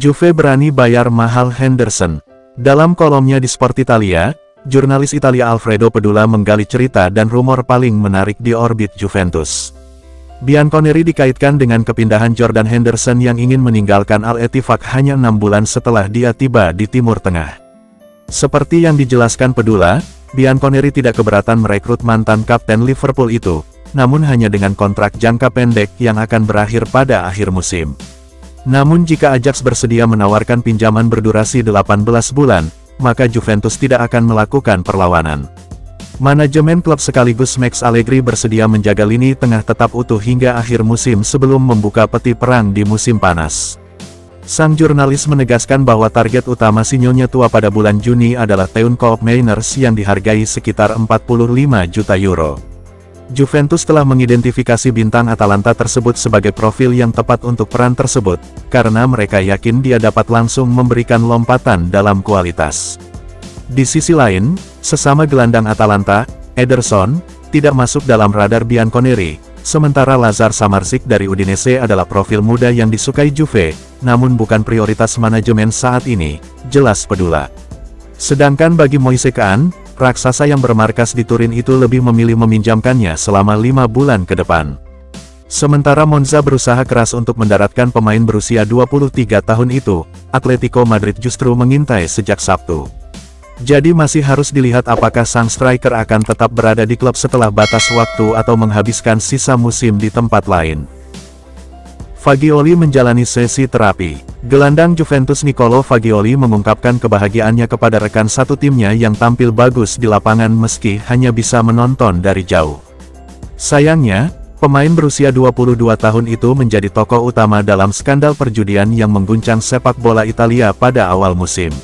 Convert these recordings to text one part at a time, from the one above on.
Juve berani bayar mahal Henderson. Dalam kolomnya di Sport Italia, jurnalis Italia Alfredo Pedula menggali cerita dan rumor paling menarik di orbit Juventus. Bianconeri dikaitkan dengan kepindahan Jordan Henderson yang ingin meninggalkan Al-Ettifaq hanya 6 bulan setelah dia tiba di Timur Tengah. Seperti yang dijelaskan Pedula, Bianconeri tidak keberatan merekrut mantan kapten Liverpool itu, namun hanya dengan kontrak jangka pendek yang akan berakhir pada akhir musim. Namun jika Ajax bersedia menawarkan pinjaman berdurasi 18 bulan, maka Juventus tidak akan melakukan perlawanan. Manajemen klub sekaligus Max Allegri bersedia menjaga lini tengah tetap utuh hingga akhir musim sebelum membuka peti perang di musim panas. Sang jurnalis menegaskan bahwa target utama si Nyonya tua pada bulan Juni adalah Teun Koopmeiners yang dihargai sekitar 45 juta euro. Juventus telah mengidentifikasi bintang Atalanta tersebut sebagai profil yang tepat untuk peran tersebut, karena mereka yakin dia dapat langsung memberikan lompatan dalam kualitas. Di sisi lain, sesama gelandang Atalanta, Ederson, tidak masuk dalam radar Bianconeri, sementara Lazar Samardzic dari Udinese adalah profil muda yang disukai Juve, namun bukan prioritas manajemen saat ini, jelas Pedula. Sedangkan bagi Moise Kean, raksasa yang bermarkas di Turin itu lebih memilih meminjamkannya selama 5 bulan ke depan. Sementara Monza berusaha keras untuk mendaratkan pemain berusia 23 tahun itu, Atletico Madrid justru mengintai sejak Sabtu. Jadi masih harus dilihat apakah sang striker akan tetap berada di klub setelah batas waktu atau menghabiskan sisa musim di tempat lain. Fagioli menjalani sesi terapi. Gelandang Juventus Nicolo Fagioli mengungkapkan kebahagiaannya kepada rekan satu timnya yang tampil bagus di lapangan meski hanya bisa menonton dari jauh. Sayangnya, pemain berusia 22 tahun itu menjadi tokoh utama dalam skandal perjudian yang mengguncang sepak bola Italia pada awal musim.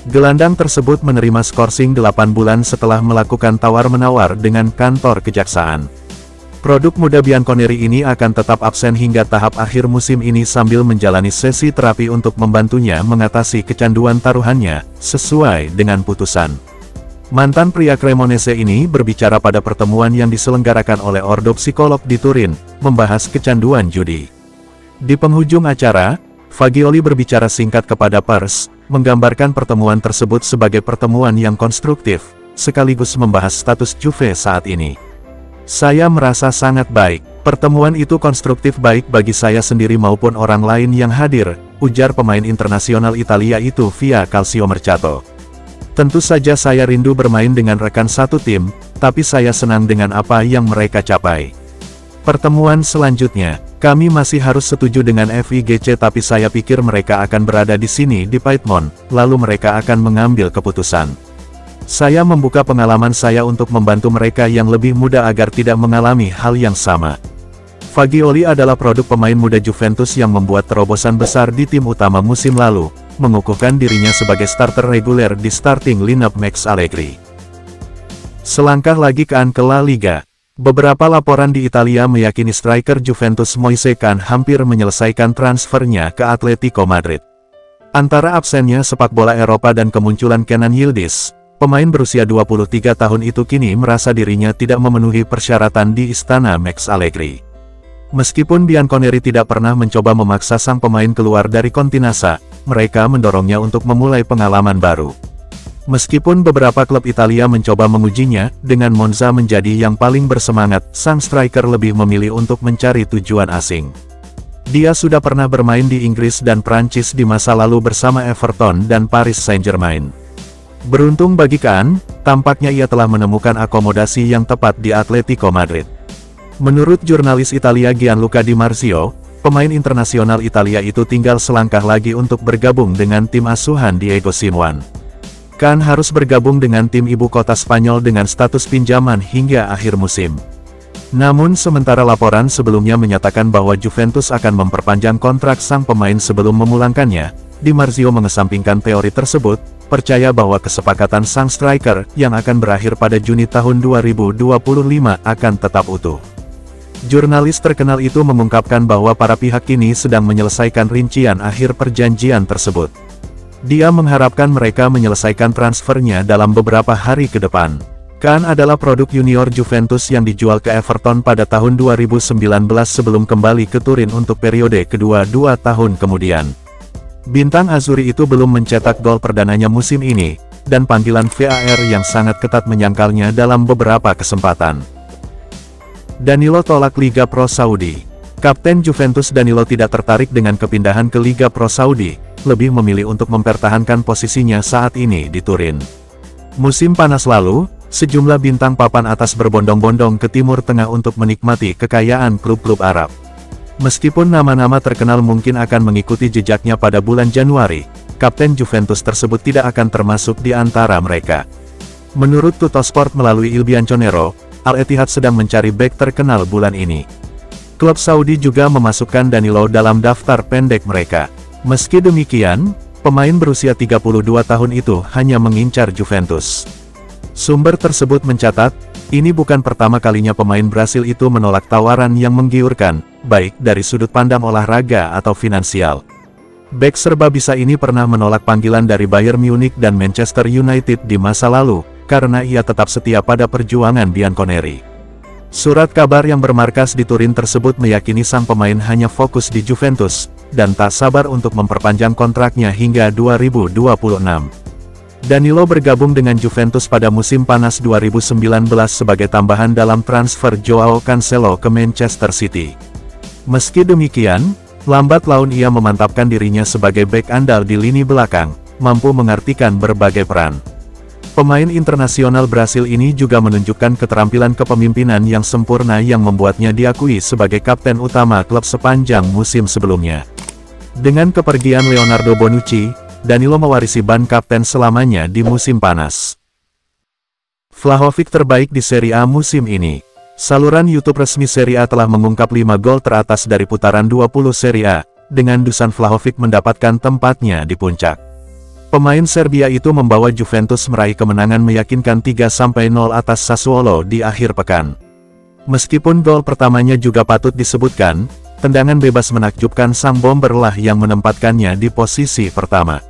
Gelandang tersebut menerima skorsing 8 bulan setelah melakukan tawar-menawar dengan kantor kejaksaan. Produk muda Bianconeri ini akan tetap absen hingga tahap akhir musim ini sambil menjalani sesi terapi untuk membantunya mengatasi kecanduan taruhannya, sesuai dengan putusan. Mantan pria Cremonese ini berbicara pada pertemuan yang diselenggarakan oleh Ordo Psikolog di Turin, membahas kecanduan judi. Di penghujung acara, Fagioli berbicara singkat kepada pers, menggambarkan pertemuan tersebut sebagai pertemuan yang konstruktif, sekaligus membahas status Juve saat ini. Saya merasa sangat baik. Pertemuan itu konstruktif baik bagi saya sendiri maupun orang lain yang hadir, ujar pemain internasional Italia itu via Calciomercato. Tentu saja saya rindu bermain dengan rekan satu tim, tapi saya senang dengan apa yang mereka capai. Pertemuan selanjutnya, kami masih harus setuju dengan FIGC tapi saya pikir mereka akan berada di sini di Piedmont, lalu mereka akan mengambil keputusan. Saya membuka pengalaman saya untuk membantu mereka yang lebih muda agar tidak mengalami hal yang sama. Fagioli adalah produk pemain muda Juventus yang membuat terobosan besar di tim utama musim lalu, mengukuhkan dirinya sebagai starter reguler di starting lineup Max Allegri. Selangkah lagi Kean ke La Liga. Beberapa laporan di Italia meyakini striker Juventus Moise Kean hampir menyelesaikan transfernya ke Atletico Madrid. Antara absennya sepak bola Eropa dan kemunculan Kenan Yildiz, pemain berusia 23 tahun itu kini merasa dirinya tidak memenuhi persyaratan di istana Max Allegri. Meskipun Bianconeri tidak pernah mencoba memaksa sang pemain keluar dari Continassa, mereka mendorongnya untuk memulai pengalaman baru. Meskipun beberapa klub Italia mencoba mengujinya, dengan Monza menjadi yang paling bersemangat, sang striker lebih memilih untuk mencari tujuan asing. Dia sudah pernah bermain di Inggris dan Prancis di masa lalu bersama Everton dan Paris Saint-Germain. Beruntung bagi Kean, tampaknya ia telah menemukan akomodasi yang tepat di Atletico Madrid. Menurut jurnalis Italia Gianluca Di Marzio, pemain internasional Italia itu tinggal selangkah lagi untuk bergabung dengan tim asuhan Diego Simeone. Kean harus bergabung dengan tim ibu kota Spanyol dengan status pinjaman hingga akhir musim. Namun sementara laporan sebelumnya menyatakan bahwa Juventus akan memperpanjang kontrak sang pemain sebelum memulangkannya, Di Marzio mengesampingkan teori tersebut, percaya bahwa kesepakatan sang striker, yang akan berakhir pada Juni tahun 2025, akan tetap utuh. Jurnalis terkenal itu mengungkapkan bahwa para pihak kini sedang menyelesaikan rincian akhir perjanjian tersebut. Dia mengharapkan mereka menyelesaikan transfernya dalam beberapa hari ke depan. Kean adalah produk junior Juventus yang dijual ke Everton pada tahun 2019 sebelum kembali ke Turin untuk periode kedua 2 tahun kemudian. Bintang Azzurri itu belum mencetak gol perdananya musim ini, dan panggilan VAR yang sangat ketat menyangkalnya dalam beberapa kesempatan. Danilo tolak Liga Pro Saudi. Kapten Juventus Danilo tidak tertarik dengan kepindahan ke Liga Pro Saudi, lebih memilih untuk mempertahankan posisinya saat ini di Turin. Musim panas lalu, sejumlah bintang papan atas berbondong-bondong ke Timur Tengah untuk menikmati kekayaan klub-klub Arab. Meskipun nama-nama terkenal mungkin akan mengikuti jejaknya pada bulan Januari, kapten Juventus tersebut tidak akan termasuk di antara mereka. Menurut Tuttosport melalui Il Bianconero, Al-Ittihad sedang mencari bek terkenal bulan ini. Klub Saudi juga memasukkan Danilo dalam daftar pendek mereka. Meski demikian, pemain berusia 32 tahun itu hanya mengincar Juventus. Sumber tersebut mencatat, ini bukan pertama kalinya pemain Brasil itu menolak tawaran yang menggiurkan, baik dari sudut pandang olahraga atau finansial. Bek serba bisa ini pernah menolak panggilan dari Bayern Munich dan Manchester United di masa lalu, karena ia tetap setia pada perjuangan Bianconeri. Surat kabar yang bermarkas di Turin tersebut meyakini sang pemain hanya fokus di Juventus, dan tak sabar untuk memperpanjang kontraknya hingga 2026. Danilo bergabung dengan Juventus pada musim panas 2019 sebagai tambahan dalam transfer Joao Cancelo ke Manchester City. Meski demikian, lambat laun ia memantapkan dirinya sebagai bek andal di lini belakang, mampu mengartikan berbagai peran. Pemain internasional Brasil ini juga menunjukkan keterampilan kepemimpinan yang sempurna yang membuatnya diakui sebagai kapten utama klub sepanjang musim sebelumnya. Dengan kepergian Leonardo Bonucci, Danilo mewarisi ban kapten selamanya di musim panas. Vlahovic terbaik di Serie A musim ini. Saluran YouTube resmi Serie A telah mengungkap 5 gol teratas dari putaran 20 Serie A, dengan Dusan Vlahovic mendapatkan tempatnya di puncak. Pemain Serbia itu membawa Juventus meraih kemenangan meyakinkan 3-0 atas Sassuolo di akhir pekan. Meskipun gol pertamanya juga patut disebutkan, tendangan bebas menakjubkan sang bomber lah yang menempatkannya di posisi pertama.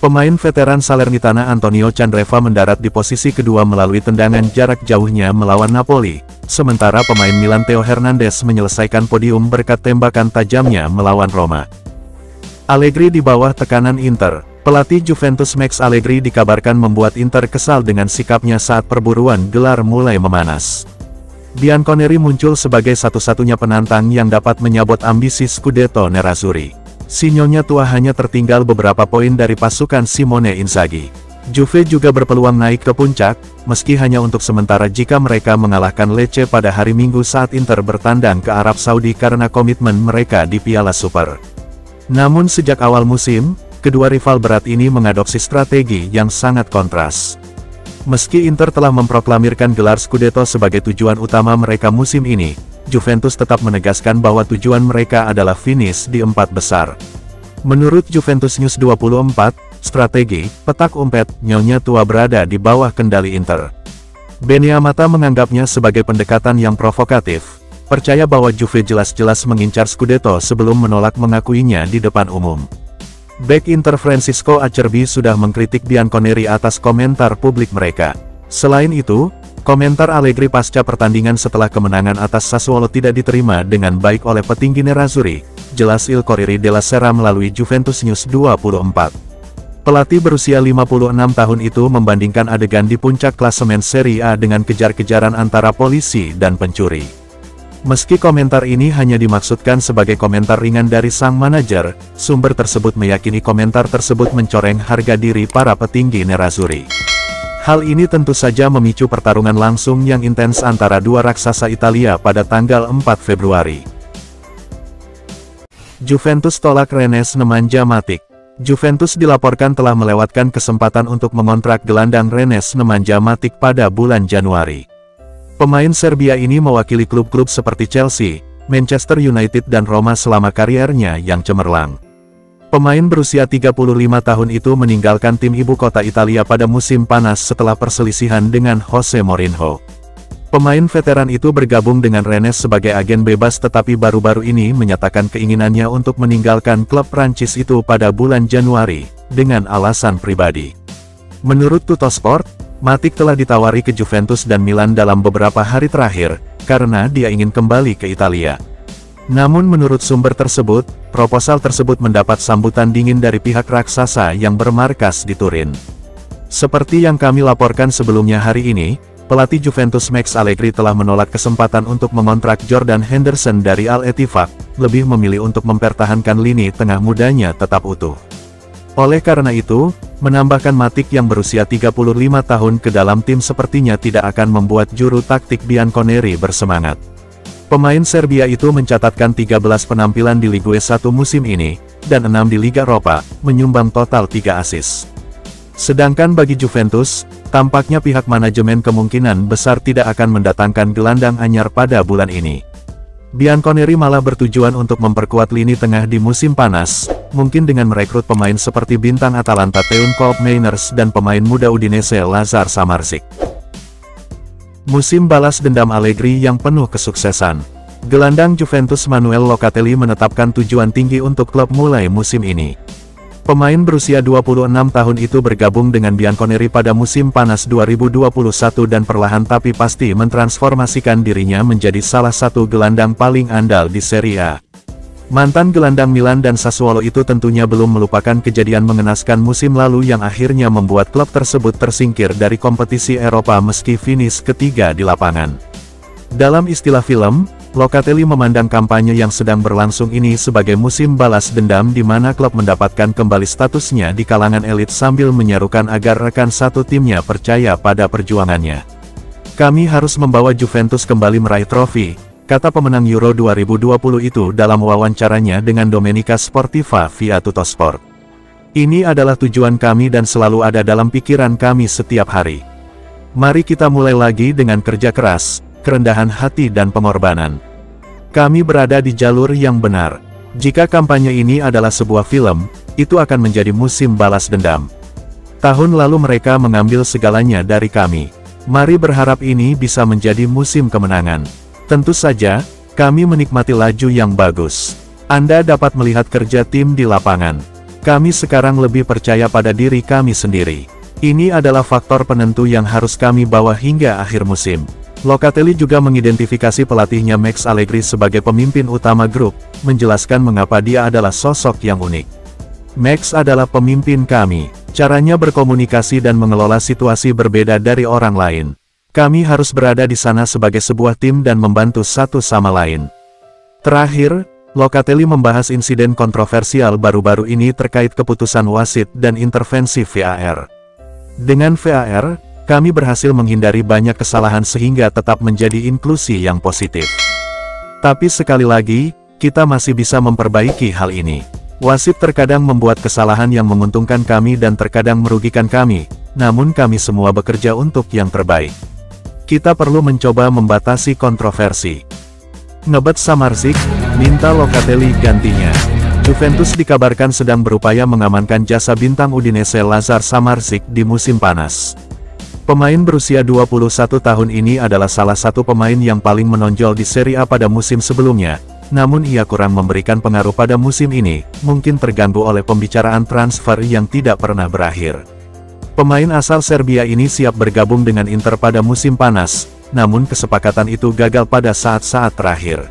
Pemain veteran Salernitana Antonio Candreva mendarat di posisi kedua melalui tendangan jarak jauhnya melawan Napoli, sementara pemain Milan Theo Hernandez menyelesaikan podium berkat tembakan tajamnya melawan Roma. Allegri di bawah tekanan Inter. Pelatih Juventus Max Allegri dikabarkan membuat Inter kesal dengan sikapnya saat perburuan gelar mulai memanas. Bianconeri muncul sebagai satu-satunya penantang yang dapat menyabot ambisi Scudetto Nerazzurri. Sinyonya tua hanya tertinggal beberapa poin dari pasukan Simone Inzaghi. Juve juga berpeluang naik ke puncak, meski hanya untuk sementara jika mereka mengalahkan Lecce pada hari Minggu saat Inter bertandang ke Arab Saudi karena komitmen mereka di Piala Super. Namun sejak awal musim, kedua rival berat ini mengadopsi strategi yang sangat kontras. Meski Inter telah memproklamirkan gelar Scudetto sebagai tujuan utama mereka musim ini, Juventus tetap menegaskan bahwa tujuan mereka adalah finish di 4 besar. Menurut Juventus News 24, strategi, petak umpet, nyonya tua berada di bawah kendali Inter. Beniamata menganggapnya sebagai pendekatan yang provokatif, percaya bahwa Juve jelas-jelas mengincar Scudetto sebelum menolak mengakuinya di depan umum. Bek Inter Francisco Acerbi sudah mengkritik Bianconeri atas komentar publik mereka. Selain itu, komentar Allegri pasca pertandingan setelah kemenangan atas Sassuolo tidak diterima dengan baik oleh petinggi Nerazzurri, jelas Il Corriere della Sera melalui Juventus News 24. Pelatih berusia 56 tahun itu membandingkan adegan di puncak klasemen Serie A dengan kejar-kejaran antara polisi dan pencuri. Meski komentar ini hanya dimaksudkan sebagai komentar ringan dari sang manajer, sumber tersebut meyakini komentar tersebut mencoreng harga diri para petinggi Nerazzurri. Hal ini tentu saja memicu pertarungan langsung yang intens antara dua raksasa Italia pada tanggal 4 Februari. Juventus tolak Rennes Nemanja Matic. Juventus dilaporkan telah melewatkan kesempatan untuk mengontrak gelandang Rennes Nemanja Matic pada bulan Januari. Pemain Serbia ini mewakili klub-klub seperti Chelsea, Manchester United dan Roma selama kariernya yang cemerlang. Pemain berusia 35 tahun itu meninggalkan tim ibu kota Italia pada musim panas setelah perselisihan dengan Jose Mourinho. Pemain veteran itu bergabung dengan Rennes sebagai agen bebas tetapi baru-baru ini menyatakan keinginannya untuk meninggalkan klub Prancis itu pada bulan Januari, dengan alasan pribadi. Menurut Tuttosport, Matic telah ditawari ke Juventus dan Milan dalam beberapa hari terakhir, karena dia ingin kembali ke Italia. Namun menurut sumber tersebut, proposal tersebut mendapat sambutan dingin dari pihak raksasa yang bermarkas di Turin. Seperti yang kami laporkan sebelumnya hari ini, pelatih Juventus Max Allegri telah menolak kesempatan untuk mengontrak Jordan Henderson dari Al-Ettifaq, lebih memilih untuk mempertahankan lini tengah mudanya tetap utuh. Oleh karena itu, menambahkan Matic yang berusia 35 tahun ke dalam tim sepertinya tidak akan membuat juru taktik Bianconeri bersemangat. Pemain Serbia itu mencatatkan 13 penampilan di Ligue 1 musim ini, dan 6 di Liga Eropa, menyumbang total 3 assist. Sedangkan bagi Juventus, tampaknya pihak manajemen kemungkinan besar tidak akan mendatangkan gelandang anyar pada bulan ini. Bianconeri malah bertujuan untuk memperkuat lini tengah di musim panas, mungkin dengan merekrut pemain seperti bintang Atalanta Teun Koopmeiners dan pemain muda Udinese Lazar Samardzic. Musim balas dendam Allegri yang penuh kesuksesan. Gelandang Juventus Manuel Locatelli menetapkan tujuan tinggi untuk klub mulai musim ini. Pemain berusia 26 tahun itu bergabung dengan Bianconeri pada musim panas 2021 dan perlahan tapi pasti mentransformasikan dirinya menjadi salah satu gelandang paling andal di Serie A. Mantan gelandang Milan dan Sassuolo itu tentunya belum melupakan kejadian mengenaskan musim lalu yang akhirnya membuat klub tersebut tersingkir dari kompetisi Eropa meski finish ketiga di lapangan. Dalam istilah film, Locatelli memandang kampanye yang sedang berlangsung ini sebagai musim balas dendam di mana klub mendapatkan kembali statusnya di kalangan elit sambil menyerukan agar rekan satu timnya percaya pada perjuangannya. "Kami harus membawa Juventus kembali meraih trofi," kata pemenang Euro 2020 itu dalam wawancaranya dengan Domenica Sportiva via Tuttosport. "Ini adalah tujuan kami dan selalu ada dalam pikiran kami setiap hari. Mari kita mulai lagi dengan kerja keras, kerendahan hati dan pengorbanan. Kami berada di jalur yang benar. Jika kampanye ini adalah sebuah film, itu akan menjadi musim balas dendam. Tahun lalu mereka mengambil segalanya dari kami. Mari berharap ini bisa menjadi musim kemenangan. Tentu saja, kami menikmati laju yang bagus. Anda dapat melihat kerja tim di lapangan. Kami sekarang lebih percaya pada diri kami sendiri. Ini adalah faktor penentu yang harus kami bawa hingga akhir musim." Locatelli juga mengidentifikasi pelatihnya Max Allegri sebagai pemimpin utama grup, menjelaskan mengapa dia adalah sosok yang unik. "Max adalah pemimpin kami. Caranya berkomunikasi dan mengelola situasi berbeda dari orang lain. Kami harus berada di sana sebagai sebuah tim dan membantu satu sama lain." Terakhir, Locatelli membahas insiden kontroversial baru-baru ini terkait keputusan wasit dan intervensi VAR. "Dengan VAR, kami berhasil menghindari banyak kesalahan sehingga tetap menjadi inklusi yang positif. Tapi sekali lagi, kita masih bisa memperbaiki hal ini. Wasit terkadang membuat kesalahan yang menguntungkan kami dan terkadang merugikan kami, namun kami semua bekerja untuk yang terbaik. Kita perlu mencoba membatasi kontroversi." Ngebet Samardzic, minta Locatelli gantinya. Juventus dikabarkan sedang berupaya mengamankan jasa bintang Udinese Lazar Samardzic di musim panas. Pemain berusia 21 tahun ini adalah salah satu pemain yang paling menonjol di Serie A pada musim sebelumnya, namun ia kurang memberikan pengaruh pada musim ini, mungkin terganggu oleh pembicaraan transfer yang tidak pernah berakhir. Pemain asal Serbia ini siap bergabung dengan Inter pada musim panas, namun kesepakatan itu gagal pada saat-saat terakhir.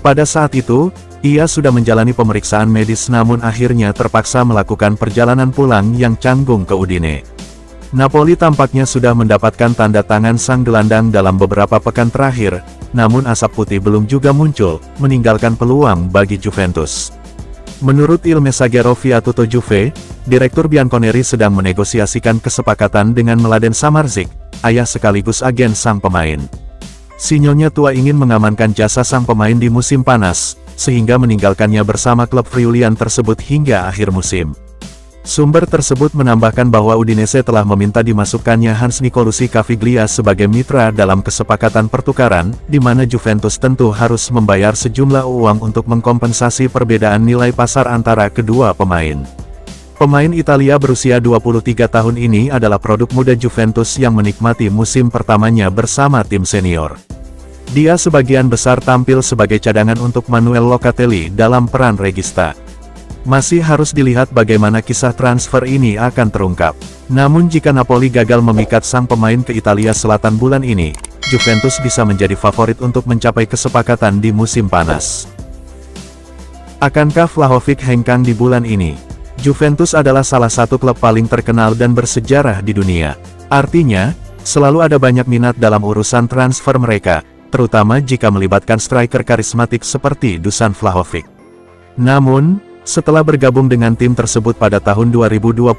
Pada saat itu, ia sudah menjalani pemeriksaan medis namun akhirnya terpaksa melakukan perjalanan pulang yang canggung ke Udine. Napoli tampaknya sudah mendapatkan tanda tangan sang gelandang dalam beberapa pekan terakhir, namun asap putih belum juga muncul, meninggalkan peluang bagi Juventus. Menurut Il Messaggero via Tutto Juve, Direktur Bianconeri sedang menegosiasikan kesepakatan dengan Mladen Samardzic, ayah sekaligus agen sang pemain. Si Nyonya tua ingin mengamankan jasa sang pemain di musim panas, sehingga meninggalkannya bersama klub Friulian tersebut hingga akhir musim. Sumber tersebut menambahkan bahwa Udinese telah meminta dimasukkannya Hans Nicolosi Caviglia sebagai mitra dalam kesepakatan pertukaran, di mana Juventus tentu harus membayar sejumlah uang untuk mengkompensasi perbedaan nilai pasar antara kedua pemain. Pemain Italia berusia 23 tahun ini adalah produk muda Juventus yang menikmati musim pertamanya bersama tim senior. Dia sebagian besar tampil sebagai cadangan untuk Manuel Locatelli dalam peran regista. Masih harus dilihat bagaimana kisah transfer ini akan terungkap. Namun jika Napoli gagal memikat sang pemain ke Italia Selatan bulan ini, Juventus bisa menjadi favorit untuk mencapai kesepakatan di musim panas. Akankah Vlahovic hengkang di bulan ini? Juventus adalah salah satu klub paling terkenal dan bersejarah di dunia. Artinya, selalu ada banyak minat dalam urusan transfer mereka, terutama jika melibatkan striker karismatik seperti Dusan Vlahovic. Namun, setelah bergabung dengan tim tersebut pada tahun 2022,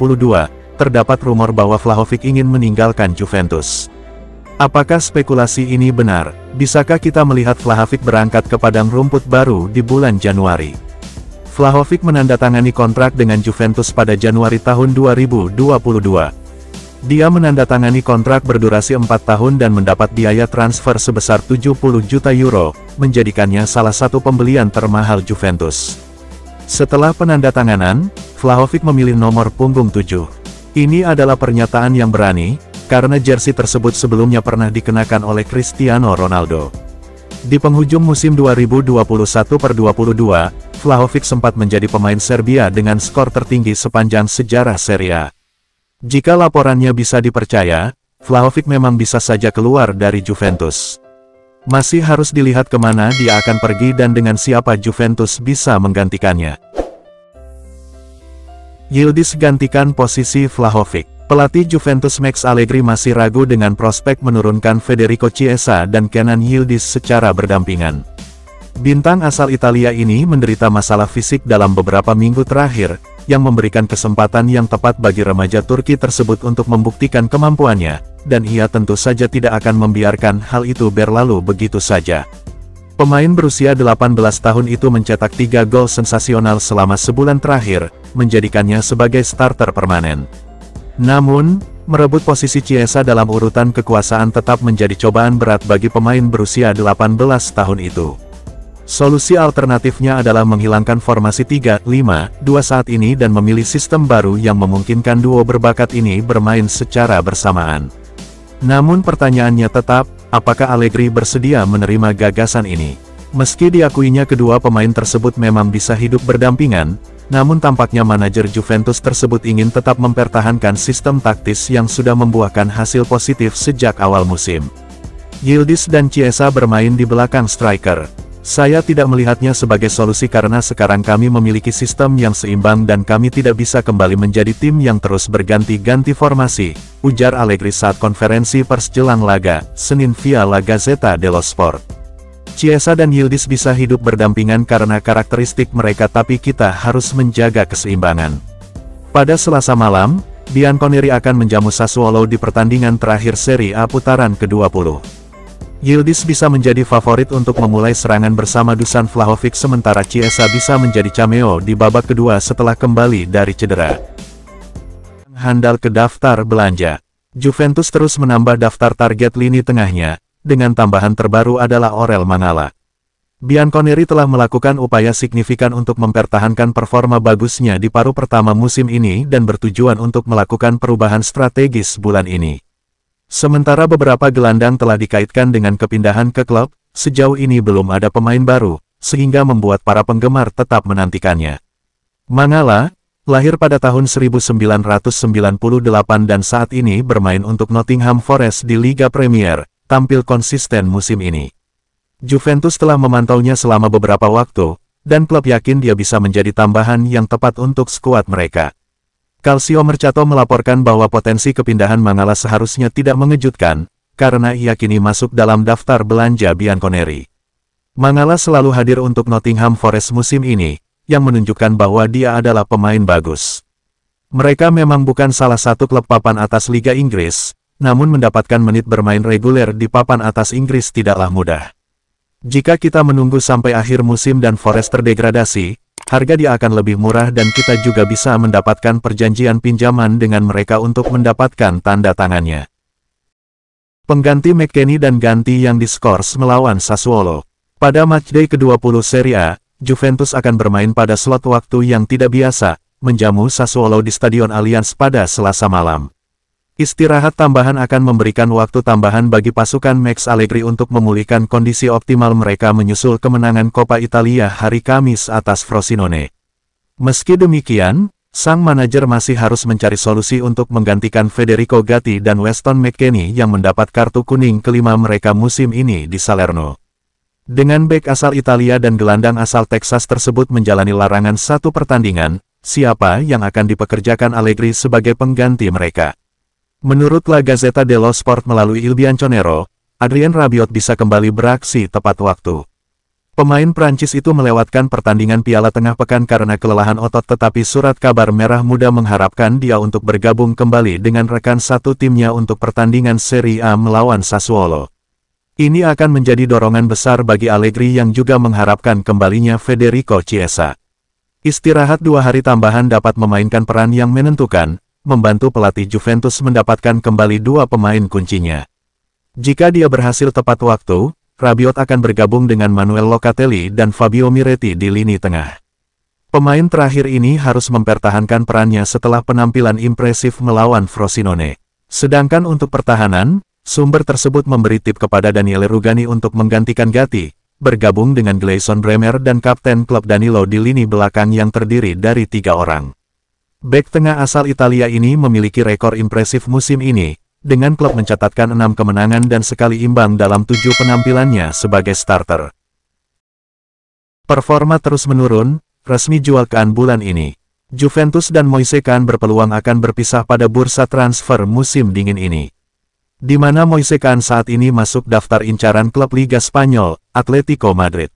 terdapat rumor bahwa Vlahovic ingin meninggalkan Juventus. Apakah spekulasi ini benar? Bisakah kita melihat Vlahovic berangkat ke padang rumput baru di bulan Januari? Vlahovic menandatangani kontrak dengan Juventus pada Januari tahun 2022. Dia menandatangani kontrak berdurasi 4 tahun dan mendapat biaya transfer sebesar 70 juta euro, menjadikannya salah satu pembelian termahal Juventus. Setelah penandatanganan, Vlahovic memilih nomor punggung 7. Ini adalah pernyataan yang berani, karena jersey tersebut sebelumnya pernah dikenakan oleh Cristiano Ronaldo. Di penghujung musim 2021-22, Vlahovic sempat menjadi pemain Serbia dengan skor tertinggi sepanjang sejarah Serie A. Jika laporannya bisa dipercaya, Vlahovic memang bisa saja keluar dari Juventus. Masih harus dilihat kemana dia akan pergi dan dengan siapa Juventus bisa menggantikannya. Yildiz gantikan posisi Vlahovic. Pelatih Juventus Max Allegri masih ragu dengan prospek menurunkan Federico Chiesa dan Kenan Yildiz secara berdampingan. Bintang asal Italia ini menderita masalah fisik dalam beberapa minggu terakhir, yang memberikan kesempatan yang tepat bagi remaja Turki tersebut untuk membuktikan kemampuannya, dan ia tentu saja tidak akan membiarkan hal itu berlalu begitu saja. Pemain berusia 18 tahun itu mencetak 3 gol sensasional selama sebulan terakhir, menjadikannya sebagai starter permanen. Namun, merebut posisi Chiesa dalam urutan kekuasaan tetap menjadi cobaan berat bagi pemain berusia 18 tahun itu. Solusi alternatifnya adalah menghilangkan formasi 3-5-2 saat ini dan memilih sistem baru yang memungkinkan duo berbakat ini bermain secara bersamaan. Namun pertanyaannya tetap, apakah Allegri bersedia menerima gagasan ini? Meski diakuinya kedua pemain tersebut memang bisa hidup berdampingan, namun tampaknya manajer Juventus tersebut ingin tetap mempertahankan sistem taktis yang sudah membuahkan hasil positif sejak awal musim. Yildiz dan Chiesa bermain di belakang striker. Saya tidak melihatnya sebagai solusi karena sekarang kami memiliki sistem yang seimbang dan kami tidak bisa kembali menjadi tim yang terus berganti-ganti formasi, ujar Allegri saat konferensi pers jelang laga, Senin via La Gazzetta dello Sport. Chiesa dan Yildiz bisa hidup berdampingan karena karakteristik mereka tapi kita harus menjaga keseimbangan. Pada Selasa malam, Bianconeri akan menjamu Sassuolo di pertandingan terakhir Serie A putaran ke-20. Yildiz bisa menjadi favorit untuk memulai serangan bersama Dusan Vlahovic sementara Chiesa bisa menjadi cameo di babak kedua setelah kembali dari cedera. Handal ke daftar belanja. Juventus terus menambah daftar target lini tengahnya, dengan tambahan terbaru adalah Orel Mangala. Bianconeri telah melakukan upaya signifikan untuk mempertahankan performa bagusnya di paruh pertama musim ini dan bertujuan untuk melakukan perubahan strategis bulan ini. Sementara beberapa gelandang telah dikaitkan dengan kepindahan ke klub, sejauh ini belum ada pemain baru, sehingga membuat para penggemar tetap menantikannya. Mangala, lahir pada tahun 1998 dan saat ini bermain untuk Nottingham Forest di Liga Premier, tampil konsisten musim ini. Juventus telah memantaunya selama beberapa waktu, dan klub yakin dia bisa menjadi tambahan yang tepat untuk skuad mereka. Calcio Mercato melaporkan bahwa potensi kepindahan Mangala seharusnya tidak mengejutkan, karena ia kini masuk dalam daftar belanja Bianconeri. Mangala selalu hadir untuk Nottingham Forest musim ini, yang menunjukkan bahwa dia adalah pemain bagus. Mereka memang bukan salah satu klub papan atas Liga Inggris, namun mendapatkan menit bermain reguler di papan atas Inggris tidaklah mudah. Jika kita menunggu sampai akhir musim dan Forest terdegradasi, harga dia akan lebih murah dan kita juga bisa mendapatkan perjanjian pinjaman dengan mereka untuk mendapatkan tanda tangannya. Pengganti McKennie dan ganti yang diskors melawan Sassuolo. Pada matchday ke-20 Serie A, Juventus akan bermain pada slot waktu yang tidak biasa, menjamu Sassuolo di Stadion Allianz pada Selasa malam. Istirahat tambahan akan memberikan waktu tambahan bagi pasukan Max Allegri untuk memulihkan kondisi optimal mereka menyusul kemenangan Coppa Italia hari Kamis atas Frosinone. Meski demikian, sang manajer masih harus mencari solusi untuk menggantikan Federico Gatti dan Weston McKennie yang mendapat kartu kuning kelima mereka musim ini di Salerno. Dengan bek asal Italia dan gelandang asal Texas tersebut menjalani larangan satu pertandingan, siapa yang akan dipekerjakan Allegri sebagai pengganti mereka? Menurut La Gazzetta dello Sport melalui Il Bianconero, Adrien Rabiot bisa kembali beraksi tepat waktu. Pemain Prancis itu melewatkan pertandingan Piala Tengah Pekan karena kelelahan otot, tetapi surat kabar Merah Muda mengharapkan dia untuk bergabung kembali dengan rekan satu timnya untuk pertandingan Serie A melawan Sassuolo. Ini akan menjadi dorongan besar bagi Allegri yang juga mengharapkan kembalinya Federico Chiesa. Istirahat 2 hari tambahan dapat memainkan peran yang menentukan, membantu pelatih Juventus mendapatkan kembali 2 pemain kuncinya. Jika dia berhasil tepat waktu, Rabiot akan bergabung dengan Manuel Locatelli dan Fabio Miretti di lini tengah. Pemain terakhir ini harus mempertahankan perannya setelah penampilan impresif melawan Frosinone. Sedangkan untuk pertahanan, sumber tersebut memberi tip kepada Daniele Rugani untuk menggantikan Gatti, bergabung dengan Gleison Bremer dan kapten klub Danilo di lini belakang yang terdiri dari 3 orang. Bek tengah asal Italia ini memiliki rekor impresif musim ini, dengan klub mencatatkan 6 kemenangan dan sekali imbang dalam 7 penampilannya sebagai starter. Performa terus menurun, resmi jual Kean bulan ini. Juventus dan Moise Kean berpeluang akan berpisah pada bursa transfer musim dingin ini, di mana Moise Kean saat ini masuk daftar incaran klub Liga Spanyol, Atletico Madrid.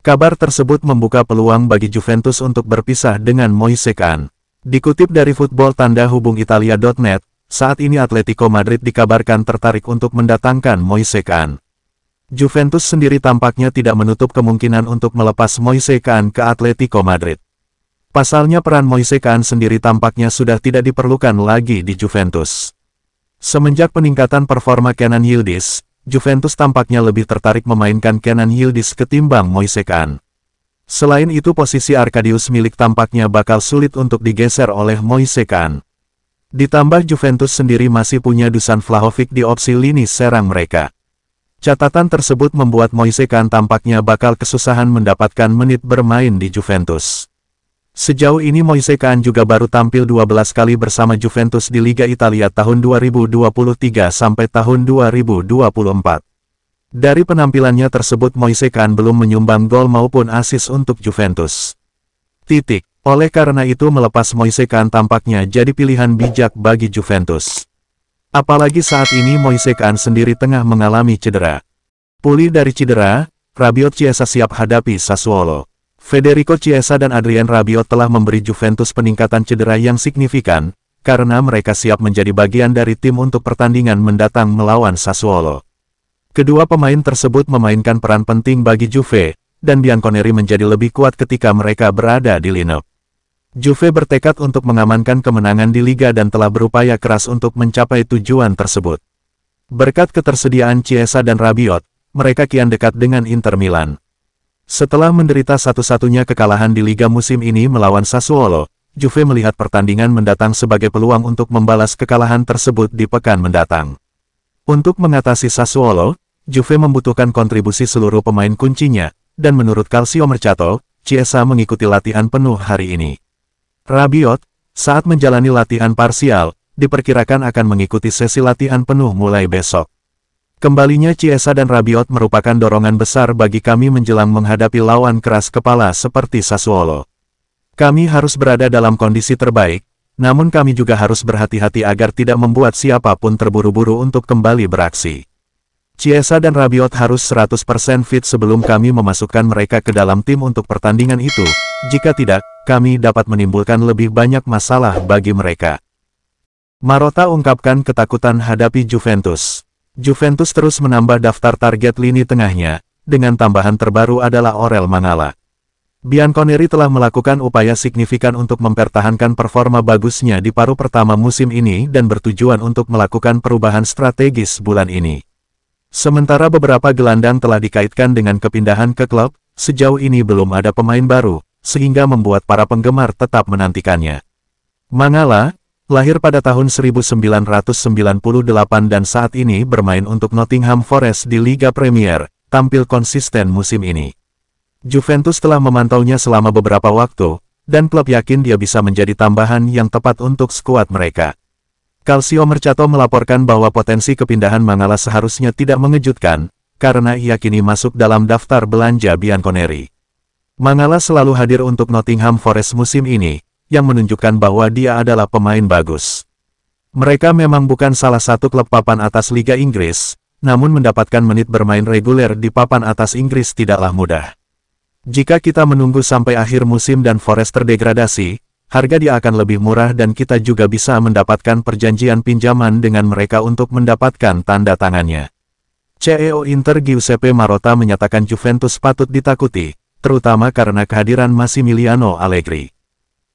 Kabar tersebut membuka peluang bagi Juventus untuk berpisah dengan Moise Kean. Dikutip dari football-italia.net, saat ini Atletico Madrid dikabarkan tertarik untuk mendatangkan Moise Kean. Juventus sendiri tampaknya tidak menutup kemungkinan untuk melepas Moise Kean ke Atletico Madrid. Pasalnya peran Moise Kean sendiri tampaknya sudah tidak diperlukan lagi di Juventus. Semenjak peningkatan performa Kenan Yildiz, Juventus tampaknya lebih tertarik memainkan Kenan Yildiz ketimbang Moise Kean. Selain itu posisi Arkadius Milik tampaknya bakal sulit untuk digeser oleh Moise Kean. Ditambah Juventus sendiri masih punya Dusan Vlahovic di opsi lini serang mereka. Catatan tersebut membuat Moise Kean tampaknya bakal kesusahan mendapatkan menit bermain di Juventus. Sejauh ini Moise Kean juga baru tampil 12 kali bersama Juventus di Liga Italia tahun 2023 sampai tahun 2024. Dari penampilannya tersebut Moise Kean belum menyumbang gol maupun assist untuk Juventus. Oleh karena itu melepas Moise Kean tampaknya jadi pilihan bijak bagi Juventus. Apalagi saat ini Moise Kean sendiri tengah mengalami cedera. Pulih dari cedera, Rabiot Chiesa siap hadapi Sassuolo. Federico Chiesa dan Adrien Rabiot telah memberi Juventus peningkatan cedera yang signifikan, karena mereka siap menjadi bagian dari tim untuk pertandingan mendatang melawan Sassuolo. Kedua pemain tersebut memainkan peran penting bagi Juve, dan Bianconeri menjadi lebih kuat ketika mereka berada di lineup. Juve bertekad untuk mengamankan kemenangan di Liga dan telah berupaya keras untuk mencapai tujuan tersebut. Berkat ketersediaan Chiesa dan Rabiot, mereka kian dekat dengan Inter Milan. Setelah menderita satu-satunya kekalahan di Liga musim ini melawan Sassuolo, Juve melihat pertandingan mendatang sebagai peluang untuk membalas kekalahan tersebut di pekan mendatang. Untuk mengatasi Sassuolo, Juve membutuhkan kontribusi seluruh pemain kuncinya, dan menurut Calciomercato, Chiesa mengikuti latihan penuh hari ini. Rabiot, saat menjalani latihan parsial, diperkirakan akan mengikuti sesi latihan penuh mulai besok. Kembalinya Chiesa dan Rabiot merupakan dorongan besar bagi kami menjelang menghadapi lawan keras kepala seperti Sassuolo. Kami harus berada dalam kondisi terbaik, namun kami juga harus berhati-hati agar tidak membuat siapapun terburu-buru untuk kembali beraksi. Chiesa dan Rabiot harus 100% fit sebelum kami memasukkan mereka ke dalam tim untuk pertandingan itu, jika tidak, kami dapat menimbulkan lebih banyak masalah bagi mereka. Marotta ungkapkan ketakutan hadapi Juventus. Juventus terus menambah daftar target lini tengahnya, dengan tambahan terbaru adalah Orel Mangala. Bianconeri telah melakukan upaya signifikan untuk mempertahankan performa bagusnya di paruh pertama musim ini dan bertujuan untuk melakukan perubahan strategis bulan ini. Sementara beberapa gelandang telah dikaitkan dengan kepindahan ke klub, sejauh ini belum ada pemain baru, sehingga membuat para penggemar tetap menantikannya. Mangala, lahir pada tahun 1998 dan saat ini bermain untuk Nottingham Forest di Liga Premier, tampil konsisten musim ini. Juventus telah memantaunya selama beberapa waktu, dan klub yakin dia bisa menjadi tambahan yang tepat untuk skuad mereka. Calciomercato melaporkan bahwa potensi kepindahan Mangala seharusnya tidak mengejutkan, karena ia kini masuk dalam daftar belanja Bianconeri. Mangala selalu hadir untuk Nottingham Forest musim ini, yang menunjukkan bahwa dia adalah pemain bagus. Mereka memang bukan salah satu klub papan atas Liga Inggris, namun mendapatkan menit bermain reguler di papan atas Inggris tidaklah mudah. Jika kita menunggu sampai akhir musim dan Forest terdegradasi, harga dia akan lebih murah dan kita juga bisa mendapatkan perjanjian pinjaman dengan mereka untuk mendapatkan tanda tangannya. CEO Inter Giuseppe Marotta menyatakan Juventus patut ditakuti, terutama karena kehadiran Massimiliano Allegri.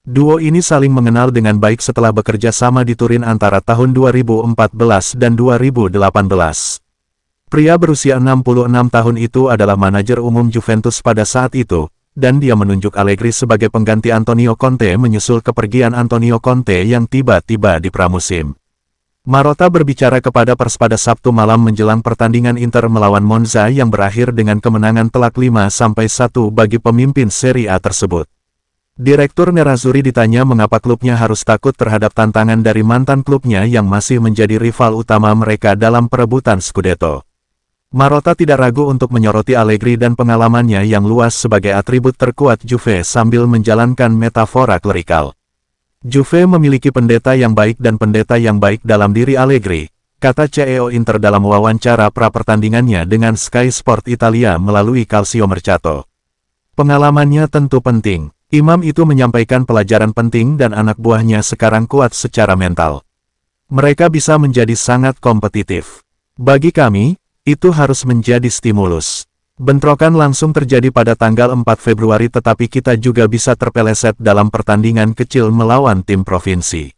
Duo ini saling mengenal dengan baik setelah bekerja sama di Turin antara tahun 2014 dan 2018. Pria berusia 66 tahun itu adalah manajer umum Juventus pada saat itu, dan dia menunjuk Allegri sebagai pengganti Antonio Conte menyusul kepergian Antonio Conte yang tiba-tiba di pramusim. Marotta berbicara kepada pers pada Sabtu malam menjelang pertandingan Inter melawan Monza yang berakhir dengan kemenangan telak 5-1 bagi pemimpin Serie A tersebut. Direktur Nerazzurri ditanya mengapa klubnya harus takut terhadap tantangan dari mantan klubnya yang masih menjadi rival utama mereka dalam perebutan Scudetto. Marotta tidak ragu untuk menyoroti Allegri dan pengalamannya yang luas sebagai atribut terkuat Juve sambil menjalankan metafora klerikal. Juve memiliki pendeta yang baik dan pendeta yang baik dalam diri Allegri, kata CEO Inter dalam wawancara pra-pertandingannya dengan Sky Sport Italia melalui Calciomercato. Pengalamannya tentu penting. Imam itu menyampaikan pelajaran penting dan anak buahnya sekarang kuat secara mental. Mereka bisa menjadi sangat kompetitif. Bagi kami, itu harus menjadi stimulus. Bentrokan langsung terjadi pada tanggal 4 Februari tetapi kita juga bisa terpeleset dalam pertandingan kecil melawan tim provinsi.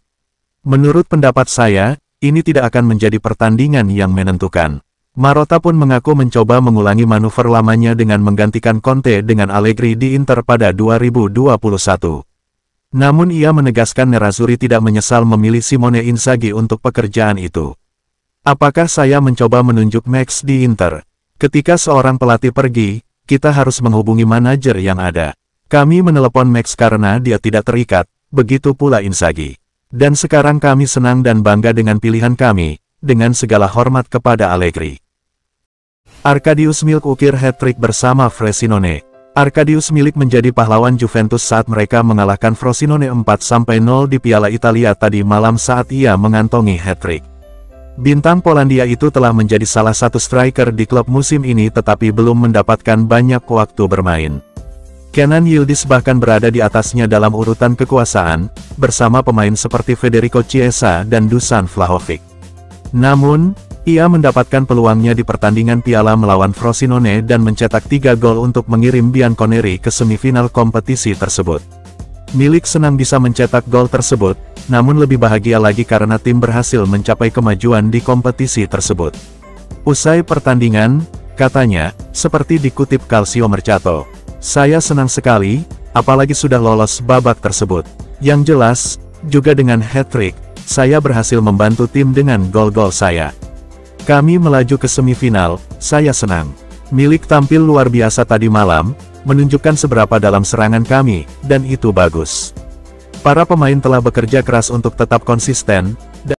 Menurut pendapat saya, ini tidak akan menjadi pertandingan yang menentukan. Marotta pun mengaku mencoba mengulangi manuver lamanya dengan menggantikan Conte dengan Allegri di Inter pada 2021. Namun ia menegaskan Nerazzurri tidak menyesal memilih Simone Inzaghi untuk pekerjaan itu. Apakah saya mencoba menunjuk Max di Inter? Ketika seorang pelatih pergi, kita harus menghubungi manajer yang ada. Kami menelepon Max karena dia tidak terikat, begitu pula Inzaghi. Dan sekarang kami senang dan bangga dengan pilihan kami, dengan segala hormat kepada Allegri. Arkadiusz Milik ukir hat-trick bersama Frosinone. Arkadiusz Milik menjadi pahlawan Juventus saat mereka mengalahkan Frosinone 4-0 di Piala Italia tadi malam saat ia mengantongi hat-trick. Bintang Polandia itu telah menjadi salah satu striker di klub musim ini tetapi belum mendapatkan banyak waktu bermain. Kenan Yildiz bahkan berada di atasnya dalam urutan kekuasaan, bersama pemain seperti Federico Chiesa dan Dusan Vlahovic. Namun, ia mendapatkan peluangnya di pertandingan Piala melawan Frosinone dan mencetak 3 gol untuk mengirim Bianconeri ke semifinal kompetisi tersebut. Milik senang bisa mencetak gol tersebut, namun lebih bahagia lagi karena tim berhasil mencapai kemajuan di kompetisi tersebut. Usai pertandingan, katanya, seperti dikutip Calciomercato, "Saya senang sekali, apalagi sudah lolos babak tersebut. Yang jelas, juga dengan hat-trick, saya berhasil membantu tim dengan gol-gol saya. Kami melaju ke semifinal, saya senang." Milik tampil luar biasa tadi malam, menunjukkan seberapa dalam serangan kami, dan itu bagus. Para pemain telah bekerja keras untuk tetap konsisten,